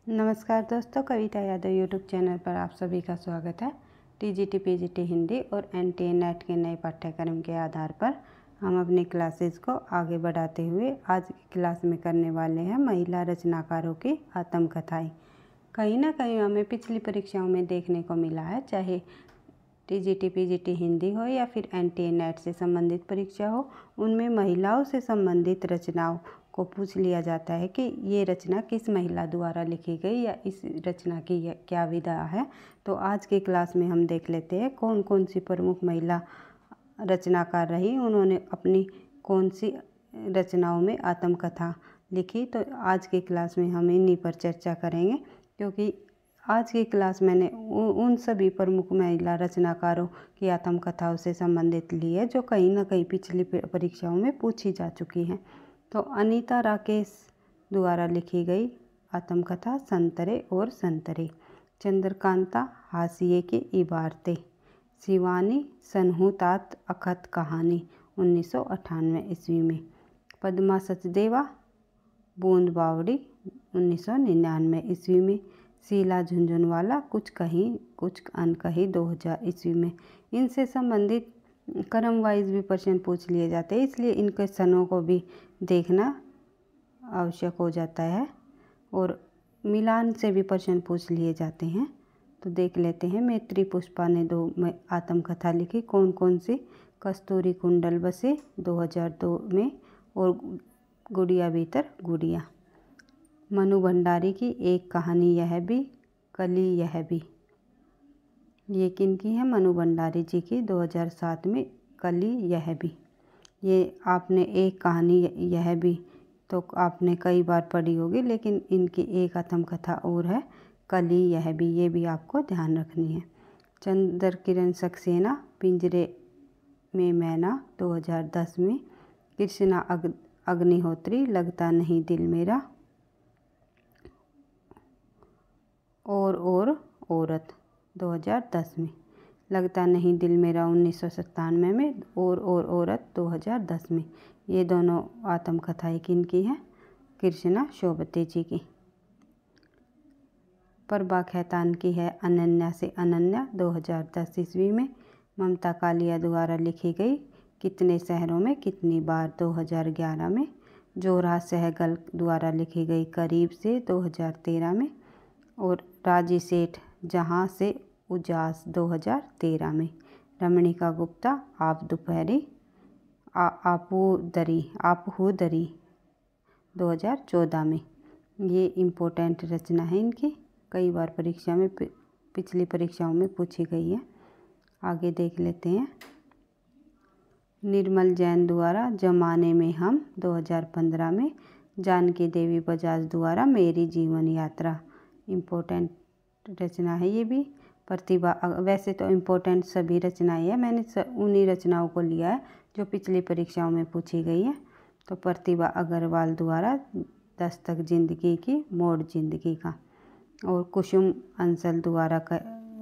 नमस्कार दोस्तों, कविता Yadav YouTube channel पर आप सभी का स्वागत है। टीजीटी पीजीटी हिंदी और एनटीए नेट के नए पाठ्यक्रम के आधार पर हम अपनी क्लासेस को आगे बढ़ाते हुए आज की क्लास में करने वाले हैं महिला रचनाकारों की आत्मकथाएं। कहीं ना कहीं हमें पिछली परीक्षाओं में देखने को मिला है, चाहे टीजीटी पीजीटी हिंदी हो या फिर एनटीए नेट से संबंधित परीक्षा हो, उनमें महिलाओं से संबंधित रचनाओं को पूछ लिया जाता है कि ये रचना किस महिला द्वारा लिखी गई या इस रचना की क्या विधा है। तो आज की क्लास में हम देख लेते हैं कौन कौन सी प्रमुख महिला रचनाकार रही, उन्होंने अपनी कौन सी रचनाओं में आत्मकथा लिखी। तो आज की क्लास में हम इन्हीं पर चर्चा करेंगे, क्योंकि आज की क्लास मैंने उन सभी प्रमुख महिला रचनाकारों की आत्मकथाओं से संबंधित ली है जो कहीं ना कहीं पिछली परीक्षाओं में पूछी जा चुकी हैं। तो अनीता राकेश द्वारा लिखी गई आत्मकथा संतरे और संतरे, चंद्रकांता हाशिए की इबारतें, शिवानी सनहुतात अखत कहानी 1998 ईस्वी में, पद्मा सचदेवा बूंद बावड़ी 1999 ईस्वी में, शीला झुंझुनवाला कुछ कहीं कुछ अनकही 2000 ईस्वी में। इनसे संबंधित क्रम वाइज भी प्रश्न पूछ लिए जाते हैं, इसलिए इनके सनों को भी देखना आवश्यक हो जाता है और मिलान से भी प्रश्न पूछ लिए जाते हैं। तो देख लेते हैं। मैत्री पुष्पा ने 2 आत्मकथा लिखी, कौन कौन सी? कस्तूरी कुंडल बसे 2002 में और गुड़िया भीतर गुड़िया। मनु भंडारी की एक कहानी यह भी, कली यह भी, ये किन की है? मनु भंडारी जी की 2007 में कली यह भी। ये आपने एक कहानी यह भी तो आपने कई बार पढ़ी होगी, लेकिन इनकी एक आत्मकथा और है कली यह भी, ये भी आपको ध्यान रखनी है। चंद्र किरण सक्सेना पिंजरे में मैना 2010 में, कृष्णा अग्निहोत्री लगता नहीं दिल मेरा और औरत 2010 में, लगता नहीं दिल मेरा 1997 में और औरत 2010 में। ये दोनों आत्मकथाएं किन की हैं? कृष्णा शोभते जी की। प्रभा खैतान की है अनन्या से अनन्या 2010 ईस्वी में। ममता कालिया द्वारा लिखी गई कितने शहरों में कितनी बार 2011 में। जोरा सहगल द्वारा लिखी गई करीब से 2013 में और राजी सेठ जहाँ से उजास 2013 में। रमणिका गुप्ता आप दोपहरी आपहू दरी 2014 में। ये इम्पोर्टेंट रचना है इनकी, कई बार परीक्षा में पिछली परीक्षाओं में पूछी गई है। आगे देख लेते हैं। निर्मल जैन द्वारा जमाने में हम 2015 में। जानकी देवी बजाज द्वारा मेरी जीवन यात्रा, इम्पोर्टेंट रचना है ये भी। प्रतिभा, वैसे तो इम्पोर्टेंट सभी रचनाएं हैं, मैंने उन्हीं रचनाओं को लिया है जो पिछली परीक्षाओं में पूछी गई है। तो प्रतिभा अग्रवाल द्वारा दस्तक जिंदगी की मोड़ जिंदगी का, और कुसुम अंसल द्वारा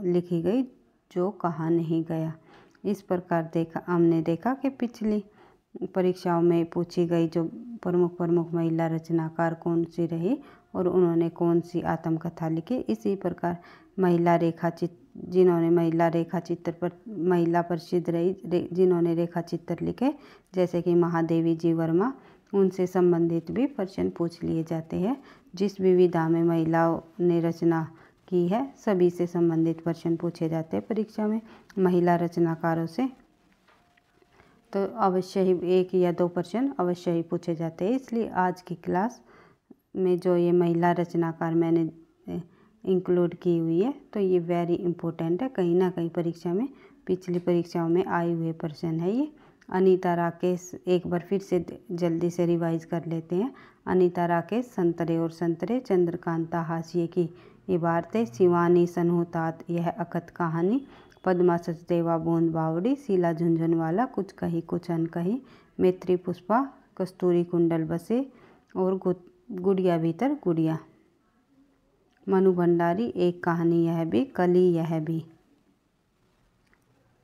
लिखी गई जो कहा नहीं गया। इस प्रकार हमने देखा कि पिछली परीक्षाओं में पूछी गई जो प्रमुख महिला रचनाकार कौन सी रही और उन्होंने कौन सी आत्मकथा लिखी। इसी प्रकार जिन्होंने महिला रेखा चित्र पर महिला प्रसिद्ध रही, जिन्होंने रेखा चित्र लिखे, जैसे कि महादेवी जी वर्मा, उनसे संबंधित भी प्रश्न पूछ लिए जाते हैं। जिस भी विधा में महिलाओं ने रचना की है सभी से संबंधित प्रश्न पूछे जाते हैं परीक्षा में महिला रचनाकारों से। तो अवश्य ही 1 या 2 प्रश्न अवश्य ही पूछे जाते हैं। इसलिए आज की क्लास में जो ये महिला रचनाकार मैंने इंक्लूड की हुई है, तो ये वेरी इम्पोर्टेंट है, कहीं ना कहीं परीक्षा में पिछली परीक्षाओं में आए हुए प्रश्न है ये। अनीता राकेश, एक बार फिर से जल्दी से रिवाइज कर लेते हैं। अनीता राकेश संतरे और संतरे, चंद्रकांता हाशिए की इबारतें, शिवानी सनहुतात यह अखत कहानी, पद्मा सचदेवा बूंद बावड़ी, शीला झुंझुनवाला कुछ कही कुछ अनकही, मैत्री पुष्पा कस्तूरी कुंडल बसे और गुड़िया भीतर गुड़िया। मनु भंडारी एक कहानी यह भी, कली यह भी।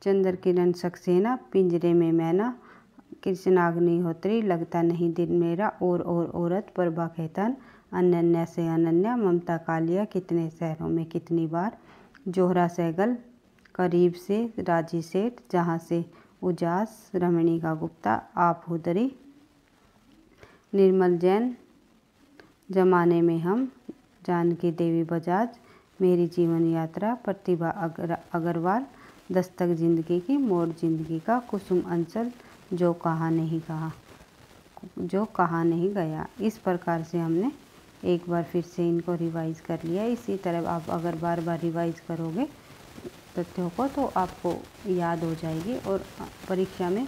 चंद्र किरण सक्सेना पिंजरे में मैना, कृष्णा अग्निहोत्री लगता नहीं दिल मेरा और औरत, प्रभा खैतान अनन्या से अनन्या, ममता कालिया, कितने शहरों में कितनी बार, जोहरा सहगल, करीब से, राजी सेठ, जहाँ से उजास, रमणिका गुप्ता, आप हुदरी, निर्मल जैन, जमाने में हम, जानकी देवी बजाज, मेरी जीवन यात्रा, प्रतिभा अग्रवाल, दस्तक जिंदगी की, मोड़ जिंदगी का, कुसुम अंचल, जो कहा नहीं गया। इस प्रकार से हमने एक बार फिर से इनको रिवाइज़ कर लिया। इसी तरह आप अगर बार बार रिवाइज़ करोगे तथ्यों को तो आपको याद हो जाएगी और परीक्षा में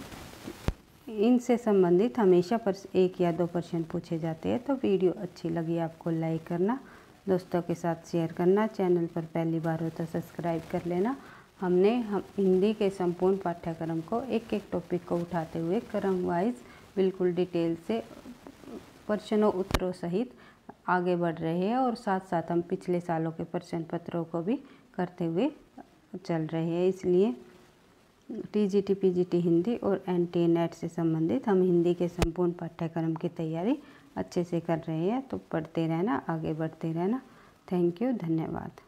इनसे संबंधित हमेशा 1 या 2 प्रश्न पूछे जाते हैं। तो वीडियो अच्छी लगी आपको लाइक करना, दोस्तों के साथ शेयर करना, चैनल पर पहली बार हो तो सब्सक्राइब कर लेना। हम हिंदी के संपूर्ण पाठ्यक्रम को एक एक टॉपिक को उठाते हुए क्रम वाइज बिल्कुल डिटेल से प्रश्नों उत्तरों सहित आगे बढ़ रहे हैं और साथ साथ हम पिछले सालों के प्रश्न पत्रों को भी करते हुए चल रहे हैं। इसलिए टीजीटी पीजीटी हिंदी और एनटीए नेट से संबंधित हम हिंदी के संपूर्ण पाठ्यक्रम की तैयारी अच्छे से कर रहे हैं। तो पढ़ते रहना, आगे बढ़ते रहना। थैंक यू, धन्यवाद।